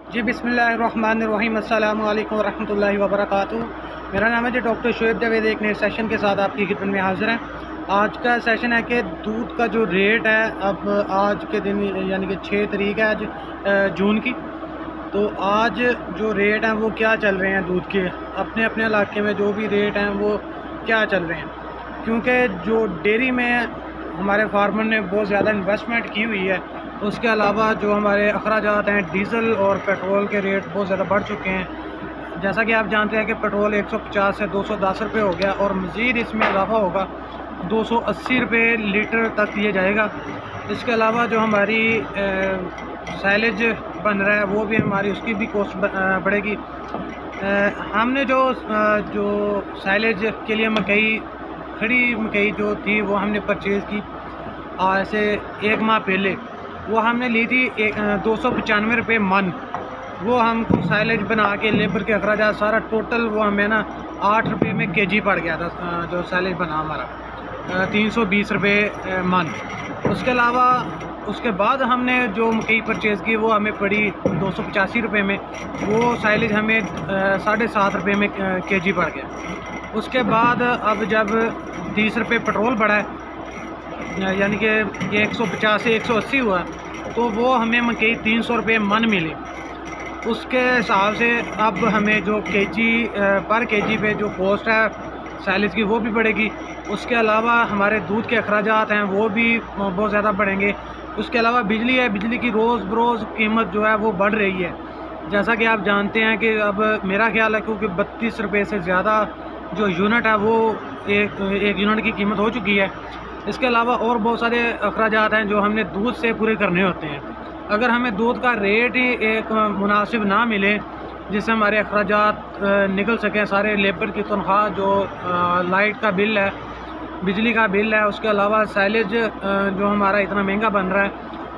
जी बिस्मिल्लाहिर्रहमानिर्रहीम अस्सलामु अलैकुम वरहमतुल्लाहि वबरकातुहू। मेरा नाम है जी डॉक्टर शोएब जावेद। एक नए सेशन के साथ आपकी खिदमत में हाज़िर हैं। आज का सेशन है कि दूध का जो रेट है अब आज के दिन यानी कि 6 तारीख है आज जून की। तो आज जो रेट हैं वो क्या चल रहे हैं दूध के, अपने अपने इलाके में जो भी रेट हैं वो क्या चल रहे हैं। क्योंकि जो डेयरी में हमारे फार्मर ने बहुत ज़्यादा इन्वेस्टमेंट की हुई है, उसके अलावा जो हमारे अखराजात हैं डीज़ल और पेट्रोल के रेट बहुत ज़्यादा बढ़ चुके हैं। जैसा कि आप जानते हैं कि पेट्रोल 150 से 210 रुपये हो गया और मज़ीद इसमें इजाफ़ा होगा, 280 रुपये लीटर तक ये जाएगा। इसके अलावा जो हमारी साइलेज बन रहा है वो भी हमारी उसकी भी कॉस्ट बढ़ेगी। हमने जो साइलेज के लिए मकई, खड़ी मकई जो थी वो हमने परचेज़ की ऐसे 1 माह पहले। वो हमने ली थी 295 रुपये मन। वो हमको साइलेज बना के लेबर के अखराजात सारा टोटल वो हमें ना 8 रुपये में केजी पड़ गया था। जो साइलेज बना हमारा 320 रुपये मन। उसके अलावा उसके बाद हमने जो मकई परचेज़ की वो हमें पड़ी 285 रुपये में। वो साइलेज हमें 7.5 रुपये में केजी पड़ गया। उसके बाद अब जब 30 रुपये पेट्रोल बढ़ा है यानी कि 150 से 180 हुआ, तो वो हमें मकई 300 रुपये मन मिली। उसके हिसाब से अब हमें जो केजी पर केजी पे जो कॉस्ट है साइलेज की वो भी बढ़ेगी। उसके अलावा हमारे दूध के अखराजात हैं वो भी बहुत ज़्यादा बढ़ेंगे। उसके अलावा बिजली है, बिजली की रोज़ बरोज़ कीमत जो है वो बढ़ रही है। जैसा कि आप जानते हैं कि अब मेरा ख्याल है क्योंकि 32 रुपये से ज़्यादा जो यूनिट है वो एक यूनिट की कीमत हो चुकी है। इसके अलावा और बहुत सारे अखराजात हैं जो हमने दूध से पूरे करने होते हैं। अगर हमें दूध का रेट ही एक मुनासिब ना मिले जिससे हमारे अखराजात निकल सकें, सारे लेबर की तनख्वाह, जो लाइट का बिल है, बिजली का बिल है, उसके अलावा साइलेज जो हमारा इतना महंगा बन रहा है,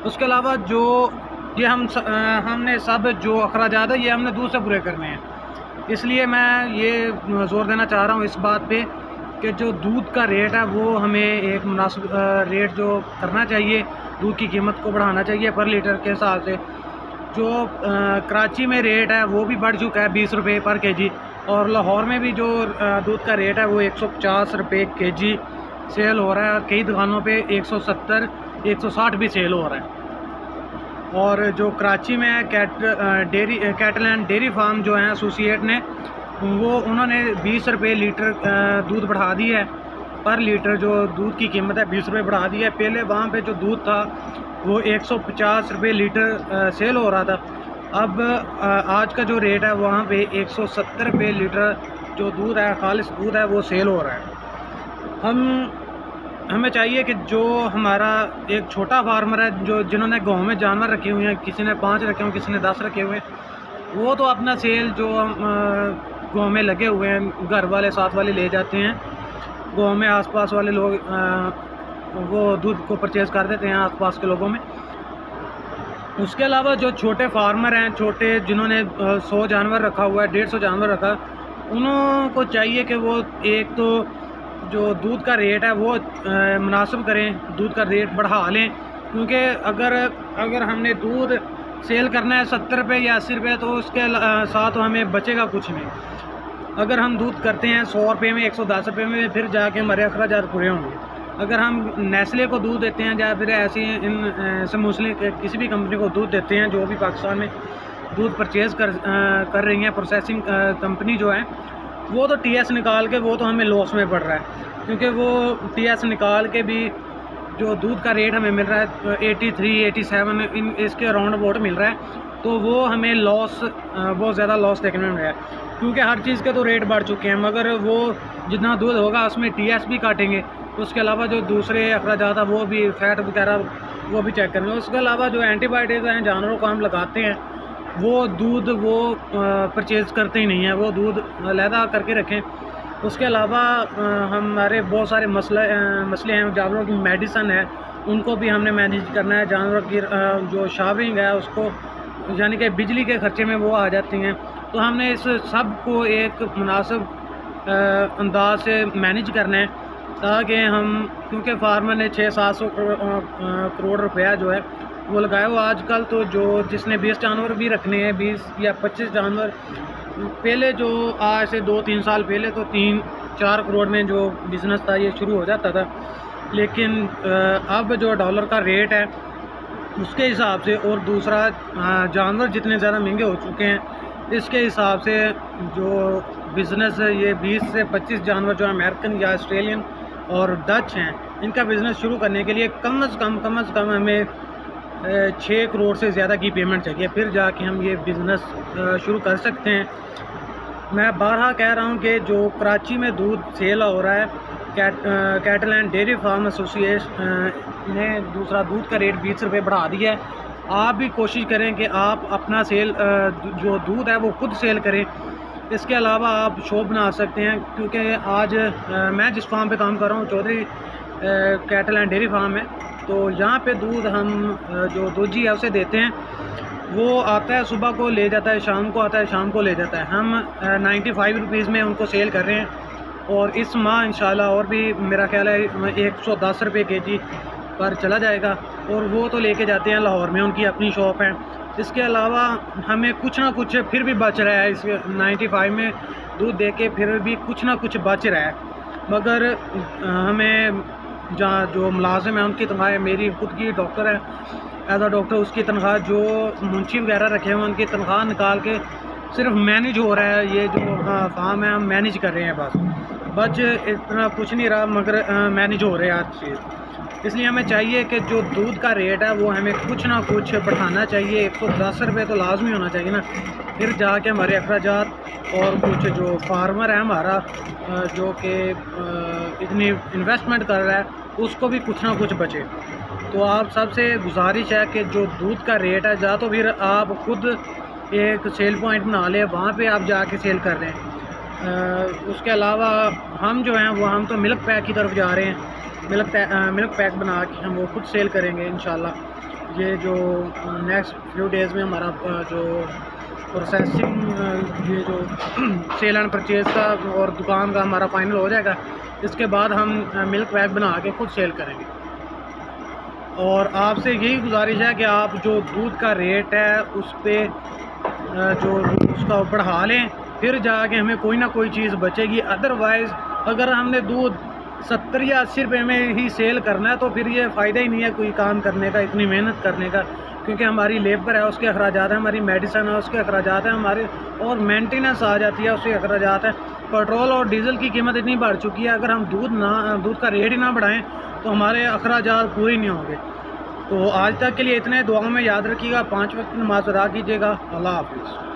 उसके अलावा जो ये हमने सब जो अखराजात है ये हमने दूध से पूरे करने हैं। इसलिए मैं ये ज़ोर देना चाह रहा हूँ इस बात पे कि जो दूध का रेट है वो हमें एक मुनासिब रेट जो करना चाहिए, दूध की कीमत को बढ़ाना चाहिए पर लीटर के हिसाब से। जो कराची में रेट है वो भी बढ़ चुका है 20 रुपये पर केजी, और लाहौर में भी जो दूध का रेट है वो 150 रुपये केजी सेल हो रहा है और कई दुकानों पे 170 160 भी सेल हो रहा है। और जो कराची में कैटल एंड डेयरी फार्म जो हैं एसोसिएट ने, वो उन्होंने 20 रुपये लीटर दूध बढ़ा दी है। पर लीटर जो दूध की कीमत है 20 रुपये बढ़ा दी है। पहले वहाँ पे जो दूध था वो 150 रुपये लीटर सेल हो रहा था। अब आज का जो रेट है वहाँ पे 170 रुपये लीटर जो दूध है, खालिस दूध है, वो सेल हो रहा है। हमें चाहिए कि जो हमारा एक छोटा फार्मर है जिन्होंने गाँव में जानवर रखे हुए हैं, किसी ने 5 रखे हुए, किसी ने 10 रखे हुए हैं, वो तो अपना सेल जो गाँव में लगे हुए हैं, घर वाले साथ वाले ले जाते हैं। गाँव में आसपास वाले लोग वो दूध को परचेज़ कर देते हैं आसपास के लोगों में। उसके अलावा जो छोटे फार्मर हैं, छोटे जिन्होंने 100 जानवर रखा हुआ है, 150 जानवर रखा, उनको चाहिए कि वो एक तो जो दूध का रेट है वो मुनासिब करें, दूध का रेट बढ़ा लें। क्योंकि अगर हमने दूध सेल करना है 70 रुपये या 80 रुपये तो उसके साथ हमें बचेगा कुछ नहीं। अगर हम दूध करते हैं 100 रुपये में, 110 रुपये में, फिर जाके हमारे अखराजात पूरे होंगे। अगर हम नेस्ले को दूध देते हैं या फिर ऐसी समूसली किसी भी कंपनी को दूध देते हैं जो भी पाकिस्तान में दूध परचेज़ कर रही हैं, प्रोसेसिंग कंपनी जो है, वो तो टीएस निकाल के वो तो हमें लॉस में पड़ रहा है। क्योंकि वो टीएस निकाल के भी जो दूध का रेट हमें मिल रहा है 83 87 इसके अराउंड अबाउट मिल रहा है, तो वो हमें लॉस, बहुत ज़्यादा लॉस देखने में मिल रहा है। क्योंकि हर चीज़ के तो रेट बढ़ चुके हैं, मगर वो जितना दूध होगा उसमें टीएस भी काटेंगे। उसके अलावा जो दूसरे अखराजात है वो भी फैट वगैरह वो भी चेक करेंगे। उसके अलावा जो एंटीबायोटिक्स हैं जानवरों को हम लगाते हैं, वो दूध वो परचेज़ करते ही नहीं है, वो दूध अलहदा करके रखें। उसके अलावा हमारे बहुत सारे मसले हैं, जानवरों की मेडिसन है उनको भी हमने मैनेज करना है। जानवरों की जो शावरिंग है उसको, यानी कि बिजली के खर्चे में वो आ जाती हैं, तो हमने इस सब को एक मुनासिब अंदाज से मैनेज करना है ताकि हम, क्योंकि फार्मर ने 600-700 करोड़ रुपया जो है वो लगाया हुआ आजकल तो जो जिसने 20 जानवर भी रखने हैं, 20 या 25 जानवर, पहले जो आज से 2-3 साल पहले तो 3-4 करोड़ में जो बिज़नेस था ये शुरू हो जाता था। लेकिन अब जो डॉलर का रेट है उसके हिसाब से और दूसरा जानवर जितने ज़्यादा महंगे हो चुके हैं, इसके हिसाब से जो बिज़नेस है ये 20 से 25 जानवर जो अमेरिकन या ऑस्ट्रेलियन और डच हैं, इनका बिज़नेस शुरू करने के लिए कम से कम हमें 6 करोड़ से ज़्यादा की पेमेंट चाहिए, फिर जाके हम ये बिज़नेस शुरू कर सकते हैं। मैं बारहा कह रहा हूँ कि जो कराची में दूध सेल हो रहा है, cattle and dairy farm association ने दूसरा दूध का रेट 20 रुपये बढ़ा दिया है। आप भी कोशिश करें कि आप अपना सेल जो दूध है वो खुद सेल करें। इसके अलावा आप शॉप बना सकते हैं, क्योंकि आज मैं जिस फार्म पे काम कर रहा हूँ Chaudhary cattle and dairy farm है, तो यहाँ पे दूध हम जो दूधी है उसे देते हैं। वो आता है सुबह को ले जाता है, शाम को आता है, शाम को ले जाता है। हम 95 रुपीज़ में उनको सेल कर रहे हैं और इस माह इंशाल्लाह और भी मेरा ख्याल है 110 रुपये केजी पर चला जाएगा। और वो तो लेके जाते हैं लाहौर में, उनकी अपनी शॉप है। इसके अलावा हमें कुछ ना कुछ फिर भी बच रहा है, इस 95 में दूध दे के फिर भी कुछ ना कुछ बच रहा है। मगर हमें जहाँ जो मुलाजिम है उनकी तनख्वाह, मेरी खुद की डॉक्टर है, एज अ डॉक्टर उसकी तनख्वाह, जो मुंशी वगैरह रखे हुए उनकी तनख्वाह निकाल के सिर्फ मैनेज हो रहा है। ये जो फार्म है हम मैनेज कर रहे हैं, बस इतना कुछ नहीं रहा, मगर मैनेज हो रहे हैं हर चीज़। इसलिए हमें चाहिए कि जो दूध का रेट है वो हमें कुछ ना कुछ बढ़ाना चाहिए। 110 रुपये तो लाजमी होना चाहिए ना, फिर जाके हमारे अखराजात और कुछ जो फार्मर है हमारा जो कि इतनी इन्वेस्टमेंट कर रहा है उसको भी कुछ ना कुछ बचे। तो आप सबसे गुजारिश है कि जो दूध का रेट है, या तो फिर आप खुद एक सेल पॉइंट बना लें, वहाँ पे आप जाके सेल कर रहे हैं। उसके अलावा हम जो हैं वो हम तो मिल्क पैक की तरफ जा रहे हैं। मिल्क पैक बना के हम वो खुद सेल करेंगे इंशाल्लाह। ये जो नेक्स्ट फ्यू डेज़ में हमारा जो प्रोसेसिंग ये जो सेल एंड परचेज़ का और दुकान का हमारा फाइनल हो जाएगा, इसके बाद हम मिल्क पैक बना के खुद सेल करेंगे। और आपसे यही गुजारिश है कि आप जो दूध का रेट है उस पर जो उसका बढ़ा लें, फिर जाके हमें कोई ना कोई चीज़ बचेगी। अदरवाइज़ अगर हमने दूध 70 या 80 रुपये में ही सेल करना है तो फिर ये फ़ायदा ही नहीं है कोई काम करने का, इतनी मेहनत करने का, क्योंकि हमारी लेबर है उसके अखराजात हैं, हमारी मेडिसिन है उसके अखराजात हैं, हमारे और मेंटेनेंस आ जाती है उसके अखराजात हैं। पेट्रोल और डीज़ल की कीमत इतनी बढ़ चुकी है, अगर हम दूध का रेट ही ना बढ़ाएं तो हमारे अखराजात पूरे नहीं होंगे। तो आज तक के लिए इतने, दुआ में याद रखिएगा, 5 वक्त नमाज़ अदा कीजिएगा। अल्लाह हाफ़िज़।